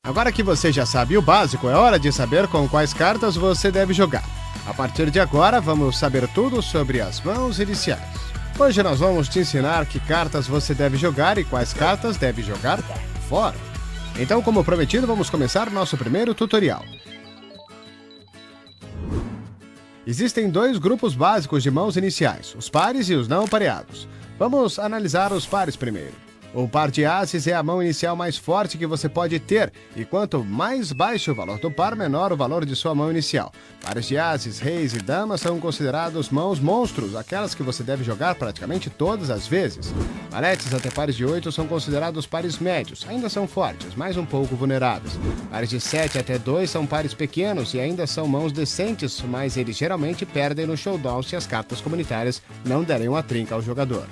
Agora que você já sabe o básico, é hora de saber com quais cartas você deve jogar. A partir de agora, vamos saber tudo sobre as mãos iniciais. Hoje nós vamos te ensinar que cartas você deve jogar e quais cartas deve jogar fora. Então, como prometido, vamos começar nosso primeiro tutorial. Existem dois grupos básicos de mãos iniciais, os pares e os não pareados. Vamos analisar os pares primeiro. O par de ases é a mão inicial mais forte que você pode ter, e quanto mais baixo o valor do par, menor o valor de sua mão inicial. Pares de ases, reis e damas são considerados mãos monstros, aquelas que você deve jogar praticamente todas as vezes. Valetes até pares de 8 são considerados pares médios, ainda são fortes, mas um pouco vulneráveis. Pares de 7 até 2 são pares pequenos e ainda são mãos decentes, mas eles geralmente perdem no showdown se as cartas comunitárias não derem uma trinca ao jogador.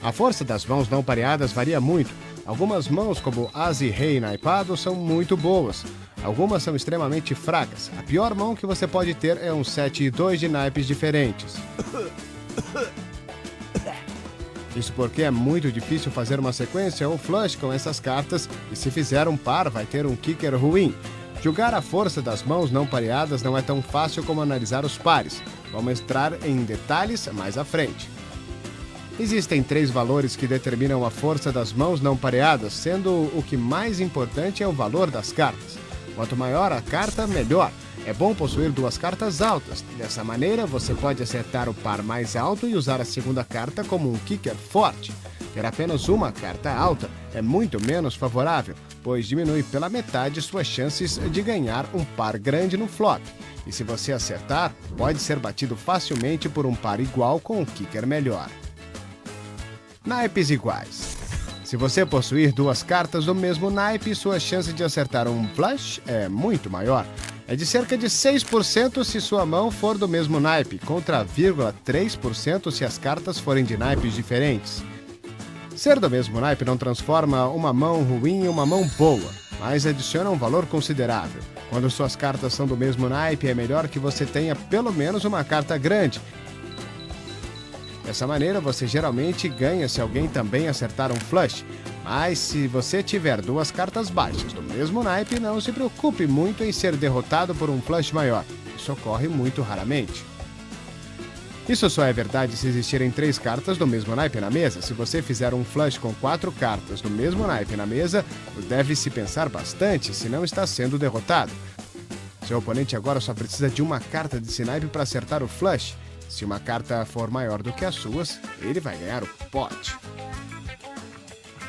A força das mãos não pareadas varia muito. Algumas mãos, como as e rei naipado, são muito boas. Algumas são extremamente fracas. A pior mão que você pode ter é um 7 e 2 de naipes diferentes. Isso porque é muito difícil fazer uma sequência ou flush com essas cartas, e se fizer um par, vai ter um kicker ruim. Julgar a força das mãos não pareadas não é tão fácil como analisar os pares. Vamos entrar em detalhes mais à frente. Existem 3 valores que determinam a força das mãos não pareadas, sendo o que mais importante é o valor das cartas. Quanto maior a carta, melhor. É bom possuir 2 cartas altas. Dessa maneira, você pode acertar o par mais alto e usar a segunda carta como um kicker forte. Ter apenas uma carta alta é muito menos favorável, pois diminui pela metade suas chances de ganhar um par grande no flop. E se você acertar, pode ser batido facilmente por um par igual com um kicker melhor. Naipes iguais. Se você possuir 2 cartas do mesmo naipe, sua chance de acertar um flush é muito maior. É de cerca de 6% se sua mão for do mesmo naipe, contra 0,3% se as cartas forem de naipes diferentes. Ser do mesmo naipe não transforma uma mão ruim em uma mão boa, mas adiciona um valor considerável. Quando suas cartas são do mesmo naipe, é melhor que você tenha pelo menos uma carta grande. Dessa maneira, você geralmente ganha se alguém também acertar um flush. Mas se você tiver 2 cartas baixas do mesmo naipe, não se preocupe muito em ser derrotado por um flush maior. Isso ocorre muito raramente. Isso só é verdade se existirem 3 cartas do mesmo naipe na mesa. Se você fizer um flush com 4 cartas do mesmo naipe na mesa, deve-se pensar bastante se não está sendo derrotado. Seu oponente agora só precisa de uma carta desse naipe para acertar o flush. Se uma carta for maior do que as suas, ele vai ganhar o pote.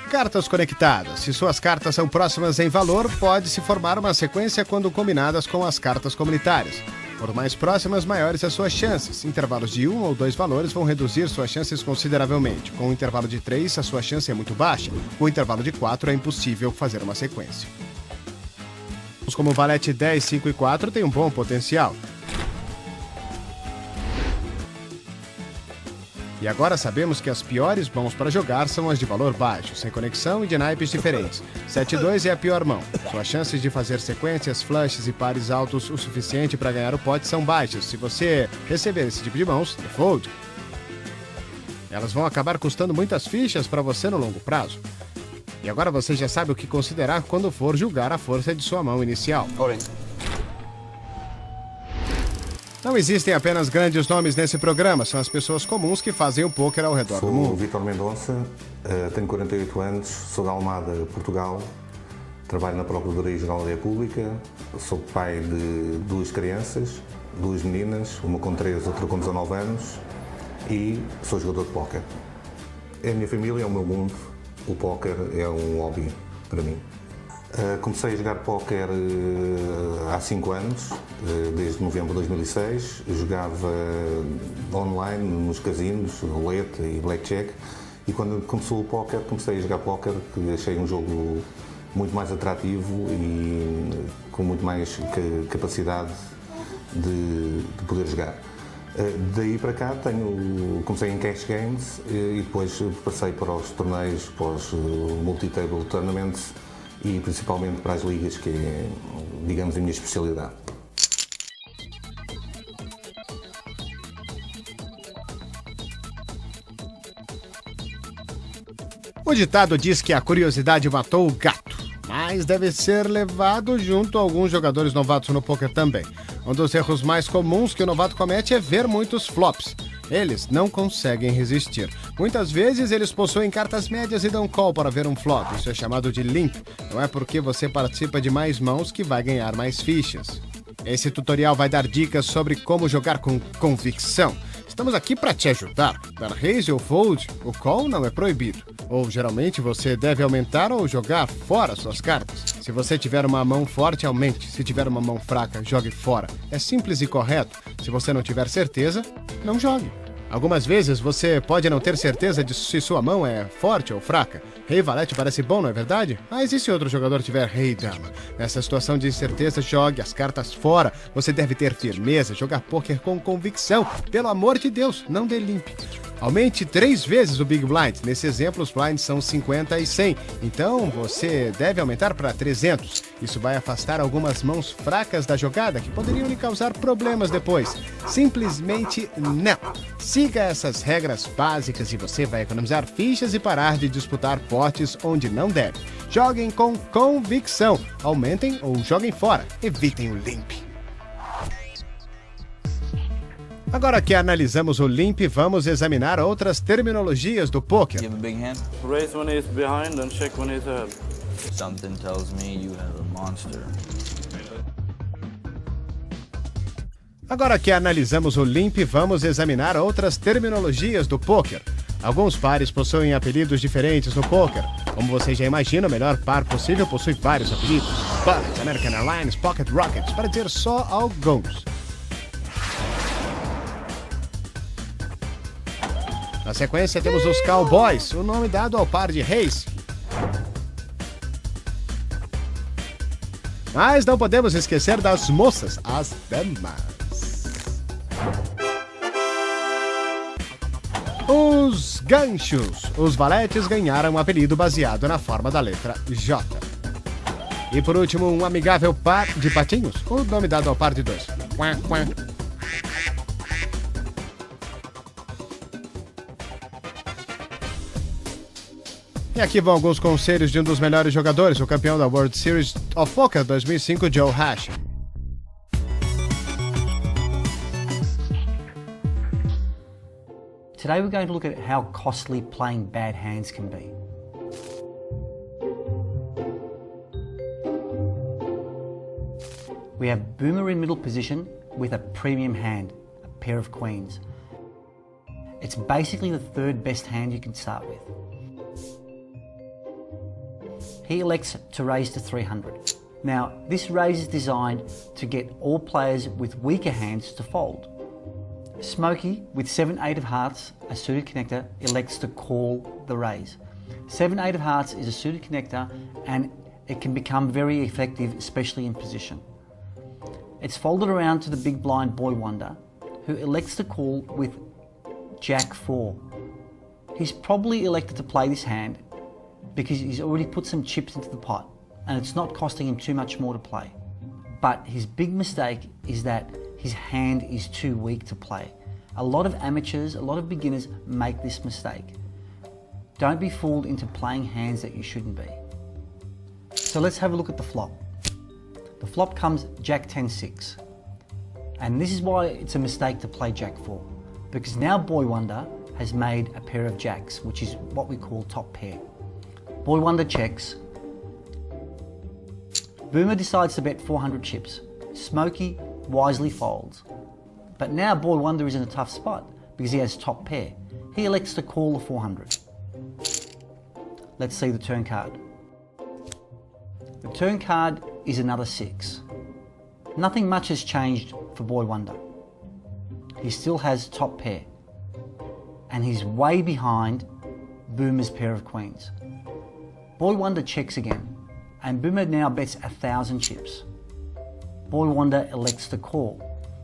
Cartas conectadas. Se suas cartas são próximas em valor, pode-se formar uma sequência quando combinadas com as cartas comunitárias. Por mais próximas, maiores as suas chances. Intervalos de 1 ou 2 valores vão reduzir suas chances consideravelmente. Com um intervalo de 3, a sua chance é muito baixa. Com um intervalo de 4, é impossível fazer uma sequência. Como o valete 10, 5 e 4 têm um bom potencial. E agora sabemos que as piores mãos para jogar são as de valor baixo, sem conexão e de naipes diferentes. 7 e 2 é a pior mão. Suas chances de fazer sequências, flushes e pares altos o suficiente para ganhar o pote são baixas. Se você receber esse tipo de mãos, default. Elas vão acabar custando muitas fichas para você no longo prazo. E agora você já sabe o que considerar quando for julgar a força de sua mão inicial. Não existem apenas grandes nomes nesse programa, são as pessoas comuns que fazem o pôquer ao redor do mundo. Sou Vítor Mendonça, tenho 48 anos, sou de Almada, Portugal, trabalho na Procuradoria-Geral da República, sou pai de 2 crianças, 2 meninas, uma com 13, outra com 19 anos, e sou jogador de póquer. É a minha família, é o meu mundo, o póquer é um hobby para mim. Comecei a jogar póquer há 5 anos, desde novembro de 2006. Jogava online nos casinos, roleta e blackjack. E quando começou o póquer, comecei a jogar póquer, que achei um jogo muito mais atrativo e com muito mais capacidade de poder jogar. Daí para cá comecei em cash games e depois passei para os torneios, para os multi-table tournaments, e principalmente para as ligas, que é, digamos, a minha especialidade. O ditado diz que a curiosidade matou o gato, mas mas deve ser levado junto a alguns jogadores novatos no poker também. Um dos erros mais comuns que o novato comete é ver muitos flops. Eles não conseguem resistir. Muitas vezes eles possuem cartas médias e dão call para ver um flop. Isso é chamado de limp. Não é porque você participa de mais mãos que vai ganhar mais fichas. Esse tutorial vai dar dicas sobre como jogar com convicção. Estamos aqui para te ajudar. Dar raise ou fold, o call não é proibido. Ou geralmente você deve aumentar ou jogar fora suas cartas. Se você tiver uma mão forte, aumente. Se tiver uma mão fraca, jogue fora. É simples e correto. Se você não tiver certeza, não jogue. Algumas vezes você pode não ter certeza de se sua mão é forte ou fraca. Rei valete parece bom, não é verdade? Mas e se outro jogador tiver rei dama? Nessa situação de incerteza, jogue as cartas fora. Você deve ter firmeza, jogar pôquer com convicção. Pelo amor de Deus, não dê limp. Aumente 3 vezes o Big Blind. Nesse exemplo, os blinds são 50 e 100. Então, você deve aumentar para 300. Isso vai afastar algumas mãos fracas da jogada que poderiam lhe causar problemas depois. Simplesmente não. Siga essas regras básicas e você vai economizar fichas e parar de disputar potes onde não deve. Joguem com convicção. Aumentem ou joguem fora. Evitem o limp. Agora que analisamos o limp, vamos examinar outras terminologias do poker. You have a big hand? Raise when he's behind and check when he's ahead. Something tells me you have a monster. Agora que analisamos o limp, vamos examinar outras terminologias do poker. Alguns pares possuem apelidos diferentes no poker. Como você já imagina, o melhor par possível possui vários apelidos. Bucket, American Airlines, Pocket Rockets, para dizer só alguns. Na sequência temos os Cowboys, o nome dado ao par de reis. Mas não podemos esquecer das moças, as damas. Os ganchos. Os valetes ganharam um apelido baseado na forma da letra J. E por último, um amigável par de patinhos, o nome dado ao par de 2. Quá, quá. E aqui vão alguns conselhos de um dos melhores jogadores, o campeão da World Series of Poker 2005, Joe Hash. Today we're going to look at how costly playing bad hands can be. We have Boomer in middle position with a premium hand, a pair of queens. It's basically the third best hand you can start with. He elects to raise to 300. Now, this raise is designed to get all players with weaker hands to fold. Smokey, with 7-8 of hearts, a suited connector, elects to call the raise. 7-8 of hearts is a suited connector and it can become very effective, especially in position. It's folded around to the big blind Boy Wonder, who elects to call with Jack 4. He's probably elected to play this hand because he's already put some chips into the pot and it's not costing him too much more to play. But his big mistake is that his hand is too weak to play. A lot of amateurs, a lot of beginners make this mistake. Don't be fooled into playing hands that you shouldn't be. So let's have a look at the flop. The flop comes Jack 10-6. And this is why it's a mistake to play Jack 4. Because now Boy Wonder has made a pair of jacks, which is what we call top pair. Boy Wonder checks. Boomer decides to bet 400 chips. Smokey wisely folds. But now Boy Wonder is in a tough spot because he has top pair. He elects to call the 400. Let's see the turn card. The turn card is another 6. Nothing much has changed for Boy Wonder. He still has top pair. And he's way behind Boomer's pair of queens. Boy Wonder checks again, and Boomer now bets 1,000 chips. Boy Wonder elects to call.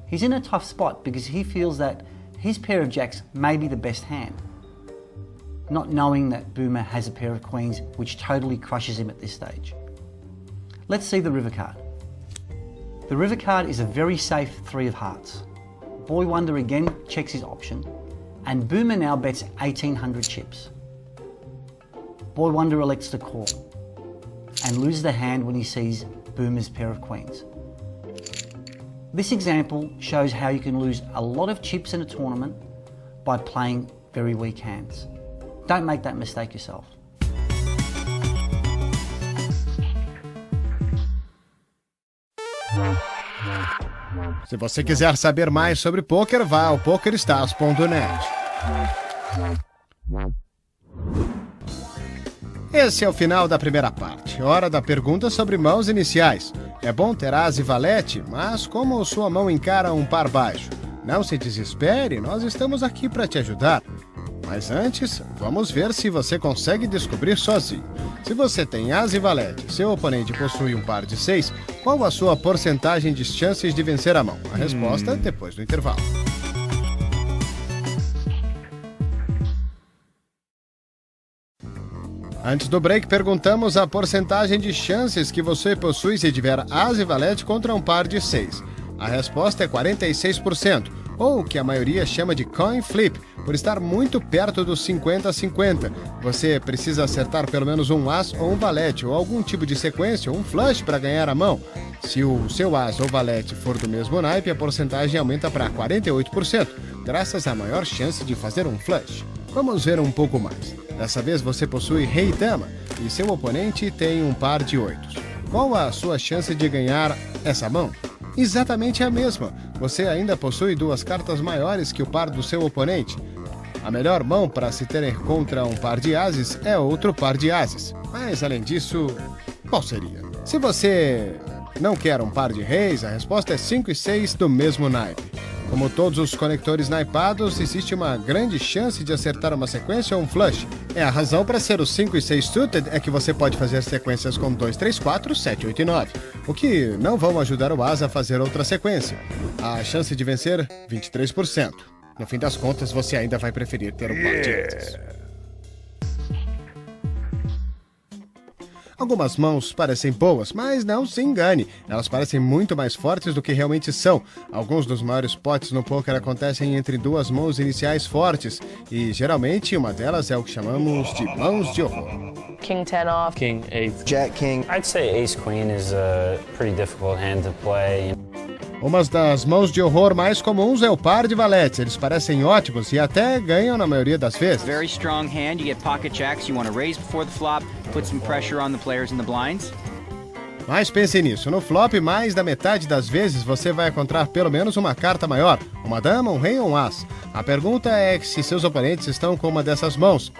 He's in a tough spot because he feels that his pair of jacks may be the best hand, not knowing that Boomer has a pair of queens, which totally crushes him at this stage. Let's see the river card. The river card is a very safe 3 of hearts. Boy Wonder again checks his option, and Boomer now bets 1,800 chips. Boy Wonder elects to call. and loses the hand when he sees Boomer's pair of queens. This example shows how you can lose a lot of chips in a tournament by playing very weak hands. Don't make that mistake yourself. Se você quiser saber mais sobre poker, vá ao pokerstars.net. Esse é o final da primeira parte. Hora da pergunta sobre mãos iniciais. É bom ter as e valete, mas como sua mão encara um par baixo? Não se desespere, nós estamos aqui para te ajudar. Mas antes, vamos ver se você consegue descobrir sozinho. Se você tem as e valete, seu oponente possui um par de 6, qual a sua porcentagem de chances de vencer a mão? A resposta depois do intervalo. Antes do break, perguntamos a porcentagem de chances que você possui se tiver as e valete contra um par de 6. A resposta é 46%, ou o que a maioria chama de coin flip, por estar muito perto dos 50-50. Você precisa acertar pelo menos um as ou um valete, ou algum tipo de sequência, ou um flush para ganhar a mão. Se o seu as ou valete for do mesmo naipe, a porcentagem aumenta para 48%, graças à maior chance de fazer um flush. Vamos ver um pouco mais. Dessa vez você possui rei e dama, e seu oponente tem um par de 8. Qual a sua chance de ganhar essa mão? Exatamente a mesma. Você ainda possui 2 cartas maiores que o par do seu oponente. A melhor mão para se ter contra um par de ases é outro par de ases. Mas, além disso, qual seria? Se você não quer um par de reis, a resposta é 5 e 6 do mesmo naipe. Como todos os conectores naipados, existe uma grande chance de acertar uma sequência ou um flush. É a razão para ser o 5 e 6 suited é que você pode fazer sequências com 2, 3, 4, 7, 8 e 9, o que não vão ajudar o as a fazer outra sequência. A chance de vencer, 23%. No fim das contas, você ainda vai preferir ter um par de ases. Algumas mãos parecem boas, mas não se engane, elas parecem muito mais fortes do que realmente são. Alguns dos maiores potes no poker acontecem entre 2 mãos iniciais fortes, e geralmente uma delas é o que chamamos de mãos de horror. King 10 off. King 8. Jack King. I'd say Ace Queen is a pretty difficult hand to play. Uma das mãos de horror mais comuns é o par de valetes. Eles parecem ótimos e até ganham na maioria das vezes. Very strong hand. You get pocket jacks. You want to raise before the flop, put some pressure on the players in the blinds. Mas pense nisso, no flop, mais da metade das vezes você vai encontrar pelo menos uma carta maior, uma dama, um rei ou um as. A pergunta é se seus oponentes estão com uma dessas mãos.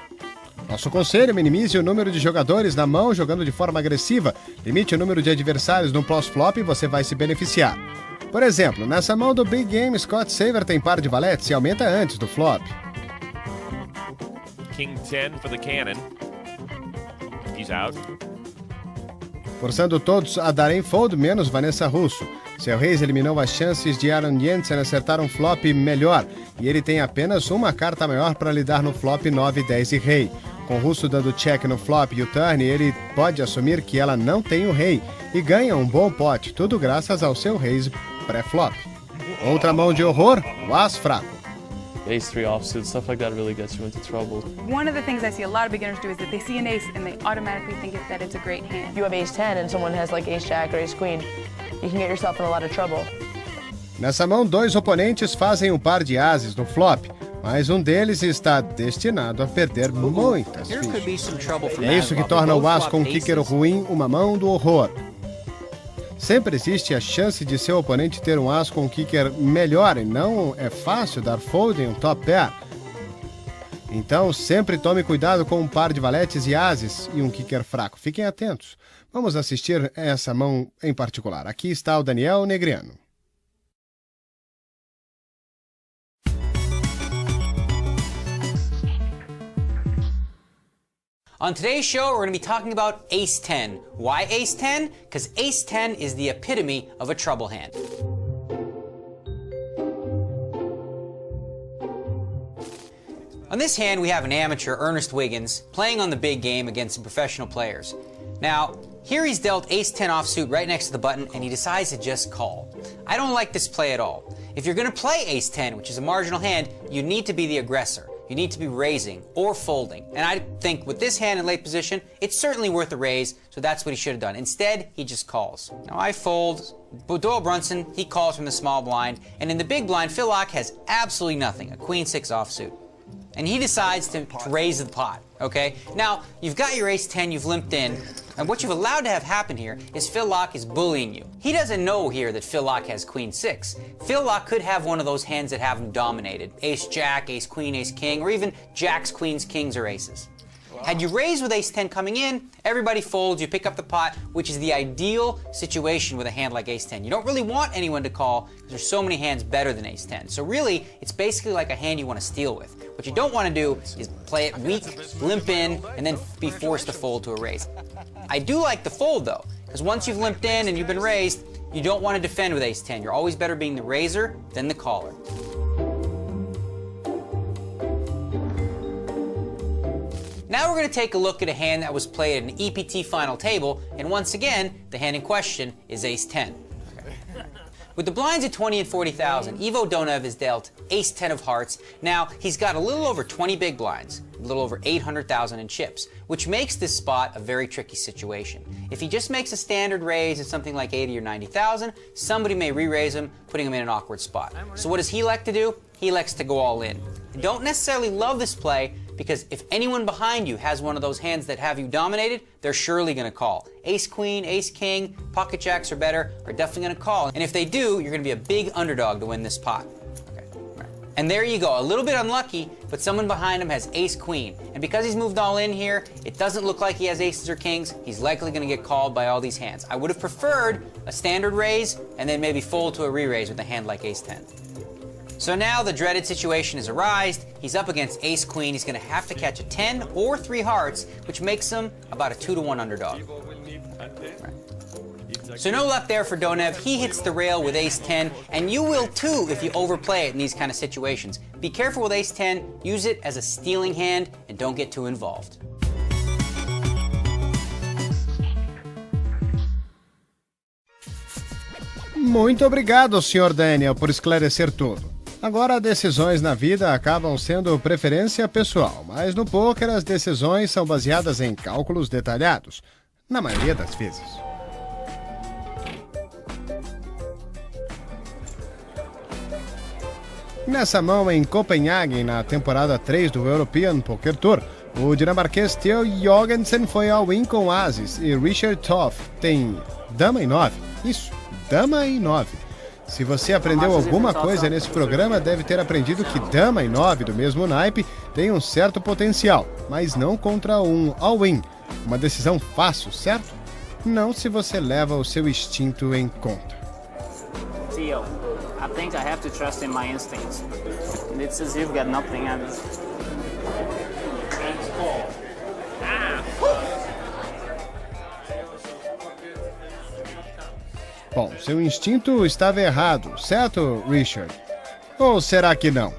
Nosso conselho: minimize o número de jogadores na mão jogando de forma agressiva. Limite o número de adversários no pós-flop e você vai se beneficiar. Por exemplo, nessa mão do Big Game, Scott Saver tem par de valetes e aumenta antes do flop. King 10 for the cannon. He's out. Forçando todos a darem fold, menos Vanessa Russo. Seu Reis eliminou as chances de Aaron Jensen acertar um flop melhor, e ele tem apenas uma carta maior para lidar no flop 9, 10 e rei. Com o Russo dando check no flop e o turn, ele pode assumir que ela não tem o rei, e ganha um bom pote, tudo graças ao seu Reis pré-flop. Outra mão de horror, o as fraco. Ace 3 offsuit, stuff like that really gets you into trouble. One of the things I see a lot of beginners do is that they see an ace and they automatically think that it's a great hand. If you have Ace 10 and someone has like Ace Jack or Ace Queen, you can get yourself in a lot of trouble. Nessa mão, 2 oponentes fazem um par de ases no flop, mas um deles está destinado a perder muitas fichas. É isso que torna o as com kicker ruim uma mão do horror. Sempre existe a chance de seu oponente ter um as com kicker melhor e não é fácil dar fold em um top pair. Então sempre tome cuidado com um par de valetes e ases e um kicker fraco. Fiquem atentos. Vamos assistir essa mão em particular. Aqui está o Daniel Negriano. On today's show, we're going to be talking about Ace 10. Why Ace 10? Because Ace 10 is the epitome of a trouble hand. On this hand, we have an amateur, Ernest Wiggins, playing on the big game against some professional players. Now, here he's dealt Ace 10 offsuit right next to the button, and he decides to just call. I don't like this play at all. If you're going to play Ace 10, which is a marginal hand, you need to be the aggressor. you need to be raising or folding. And I think with this hand in late position, it's certainly worth a raise, so that's what he should have done. Instead, he just calls. Now I fold. Doyle Brunson, he calls from the small blind, and in the big blind, Phil Laak has absolutely nothing, a queen 6 offsuit. And he decides to raise the pot, okay? Now, you've got your ace 10, you've limped in, and what you've allowed to have happen here is Phil Laak is bullying you. He doesn't know here that Phil Laak has queen 6. Phil Laak could have one of those hands that have him dominated, ace jack, ace queen, ace king, or even jacks, queens, kings, or aces. Had you raised with ace 10 coming in, everybody folds, you pick up the pot, which is the ideal situation with a hand like ace 10. You don't really want anyone to call because there's so many hands better than ace 10. So really, it's basically like a hand you want to steal with. What you don't want to do is play it weak, limp in, and then be forced to fold to a raise. I do like the fold though, because once you've limped in and you've been raised, you don't want to defend with ace 10. You're always better being the raiser than the caller. Now we're going to take a look at a hand that was played at an EPT final table, and once again, the hand in question is ace 10. With the blinds at 20 and 40,000, Ivo Donev is dealt ace 10 of hearts. Now, he's got a little over 20 big blinds, a little over 800,000 in chips, which makes this spot a very tricky situation. If he just makes a standard raise at something like 80 or 90,000, somebody may re-raise him, putting him in an awkward spot. So what does he like to do? He likes to go all in. I don't necessarily love this play, because if anyone behind you has one of those hands that have you dominated, they're surely going to call. Ace queen, ace king, pocket jacks or better are definitely going to call. And if they do, you're going to be a big underdog to win this pot. Okay. Right. And there you go, a little bit unlucky, but someone behind him has ace queen. And because he's moved all in here, it doesn't look like he has aces or kings. He's likely going to get called by all these hands. I would have preferred a standard raise and then maybe fold to a re-raise with a hand like ace 10. So now the dreaded situation has arisen. He's up against ace queen. He's going to have to catch a 10 or 3 hearts, which makes him about a 2-to-1 underdog. Right. So no luck there for Donev. He hits the rail with ace 10, and you will too if you overplay it in these kind of situations. Be careful with ace 10. Use it as a stealing hand and don't get too involved. Muito obrigado, Sr. Daniel, por esclarecer tudo. Agora, decisões na vida acabam sendo preferência pessoal, mas no pôquer as decisões são baseadas em cálculos detalhados, na maioria das vezes. Nessa mão em Copenhague, na temporada 3 do European Poker Tour, o dinamarquês Theo Jorgensen foi ao win com ases e Richard Toth tem dama em 9. Isso, dama em 9. Se você aprendeu alguma coisa nesse programa, deve ter aprendido que dama em 9 do mesmo naipe tem um certo potencial, mas não contra um all-in. Uma decisão fácil, certo? Não se você leva o seu instinto em conta. Theo, I think I have to trust in my instincts. It's as if you've got nothing on it. Bom, seu instinto estava errado, certo, Richard? Ou será que não?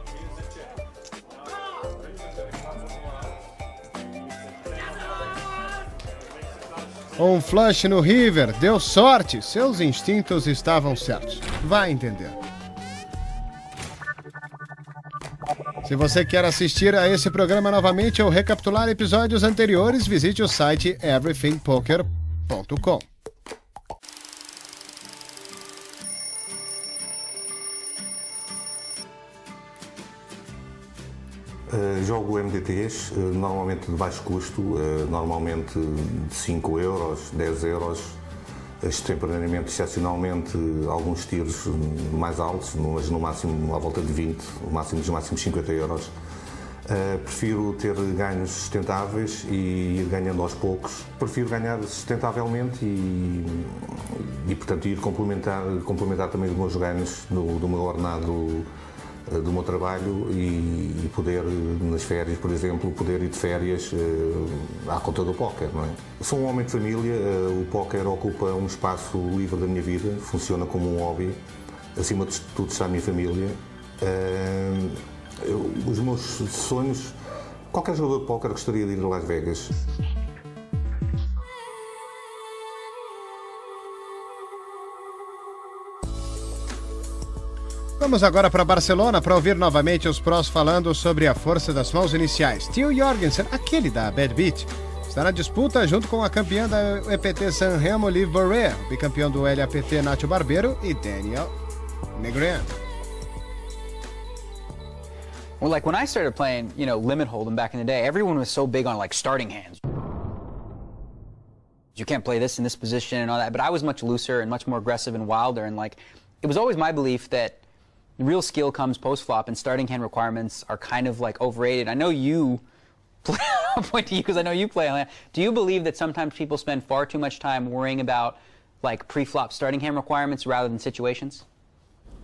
Um flush no river, deu sorte, seus instintos estavam certos. Vai entender. Se você quer assistir a esse programa novamente ou recapitular episódios anteriores, visite o site everythingpoker.com. Jogo MDTs, normalmente de baixo custo, normalmente de 5 euros, 10 euros, extemporaneamente, excepcionalmente, alguns tiros mais altos, mas no máximo à volta de 20, o máximo dos máximos 50 euros. Prefiro ter ganhos sustentáveis e ir ganhando aos poucos. Prefiro ganhar sustentavelmente e portanto, ir complementar também os meus ganhos do meu ordenado do meu trabalho e poder, nas férias, por exemplo, poder ir de férias à conta do póquer, não é? Sou um homem de família, o póquer ocupa um espaço livre da minha vida, funciona como um hobby, acima de tudo está a minha família. Os meus sonhos, qualquer jogador de póquer gostaria de ir a Las Vegas. Vamos agora para Barcelona para ouvir novamente os prós falando sobre a força das mãos iniciais. Theo Jorgensen, aquele da Bad Beat, está na disputa junto com a campeã da EPT Sanremo, Liv Boerrer, bicampeão do LAPT Nacho Barbeiro e Daniel Negreanu. Well, like when I started playing, limit hold'em back in the day, everyone was so big on like starting hands. You can't play this in this position and all that, but I was much looser and much more aggressive and wilder, and like it was always my belief that real skill comes post-flop and starting hand requirements are kind of like overrated. I know you play, I'll point to you because I know you play on that. Do you believe that sometimes people spend far too much time worrying about like pre-flop starting hand requirements rather than situations?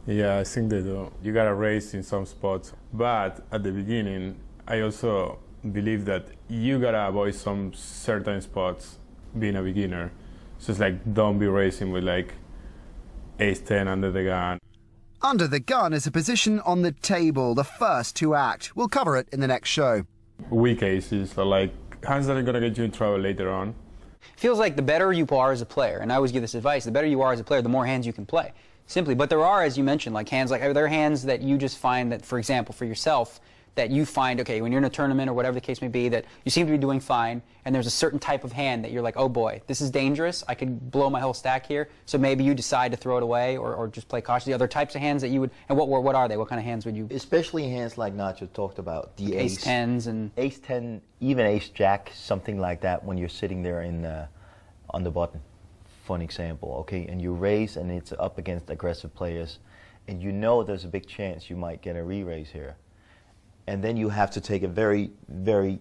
Yeah, I think they do. You gotta raise in some spots, but at the beginning, I also believe that you gotta avoid some certain spots being a beginner. So it's like, don't be racing with like ace-10 under the gun. Under the gun is a position on the table, the first to act. We'll cover it in the next show. Weak aces are like hands that are gonna get you in trouble later on. Feels like the better you are as a player, and I always give this advice, the better you are as a player, the more hands you can play. Simply, but there are, as you mentioned, like hands, like are there hands that you just find that, for example, for yourself, that you find, okay, when you're in a tournament or whatever the case may be, that you seem to be doing fine, and there's a certain type of hand that you're like, oh boy, this is dangerous, I could blow my whole stack here, so maybe you decide to throw it away or just play cautiously. Other types of hands that you would, and what are they? What kind of hands would you? Especially hands like Nacho talked about, the like ace-10s and ace-10, even ace-jack, something like that when you're sitting there on the button. For an example, okay, and you raise and it's up against aggressive players, and you know there's a big chance you might get a re-raise here. And then you have to take a very, very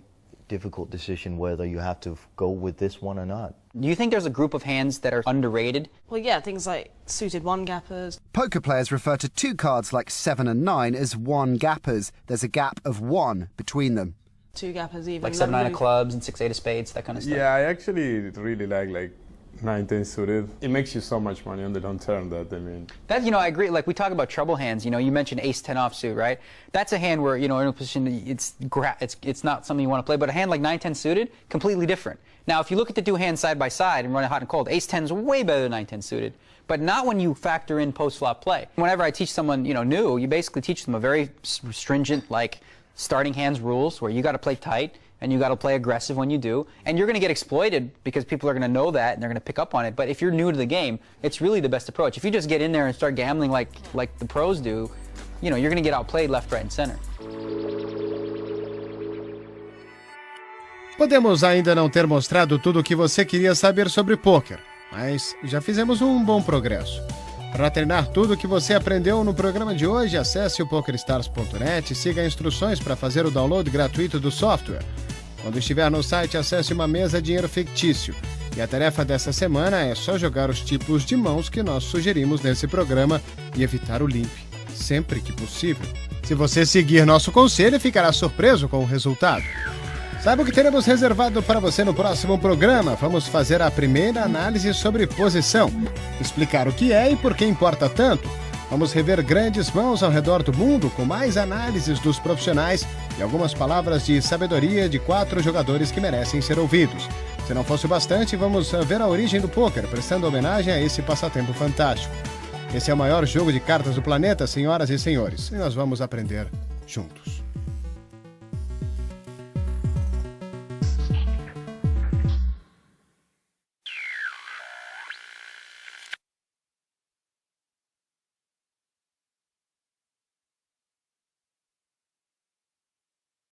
difficult decision whether you have to go with this one or not. Do you think there's a group of hands that are underrated? Well, yeah, things like suited one-gappers. Poker players refer to two cards like 7 and 9 as one-gappers. There's a gap of 1 between them. Two-gappers even. Like 7-9 of clubs and 6-8 of spades, that kind of stuff. Yeah, I actually really like 9-10 suited. It makes you so much money on the long term that, I mean. That, I agree. Like, we talk about trouble hands. You mentioned ace-10 offsuit, right? That's a hand where, in a position, it's not something you want to play. But a hand like 9-10 suited, completely different. Now, if you look at the two hands side by side and run it hot and cold, ace-10 is way better than 9-10 suited. But not when you factor in post-flop play. Whenever I teach someone, new, you basically teach them a very stringent, like, starting hands rules where you got to play tight. And you got to play aggressive when you do, and you're going to get exploited because people are going to know that and they're going to pick up on it. But if you're new to the game, it's really the best approach. If you just get in there and start gambling like the pros do, you're going to get outplayed left, right, and center. Podemos ainda não ter mostrado tudo o que você queria saber sobre pôquer, mas já fizemos um bom progresso. Para treinar tudo o que você aprendeu no programa de hoje, acesse o PokerStars.net e siga instruções para fazer o download gratuito do software. Quando estiver no site, acesse uma mesa dinheiro fictício. E a tarefa dessa semana é só jogar os tipos de mãos que nós sugerimos nesse programa e evitar o limp, sempre que possível. Se você seguir nosso conselho, ficará surpreso com o resultado. Saiba o que teremos reservado para você no próximo programa. Vamos fazer a primeira análise sobre posição, explicar o que é e por que importa tanto. Vamos rever grandes mãos ao redor do mundo com mais análises dos profissionais e algumas palavras de sabedoria de 4 jogadores que merecem ser ouvidos. Se não fosse o bastante, vamos ver a origem do pôquer, prestando homenagem a esse passatempo fantástico. Esse é o maior jogo de cartas do planeta, senhoras e senhores, e nós vamos aprender juntos.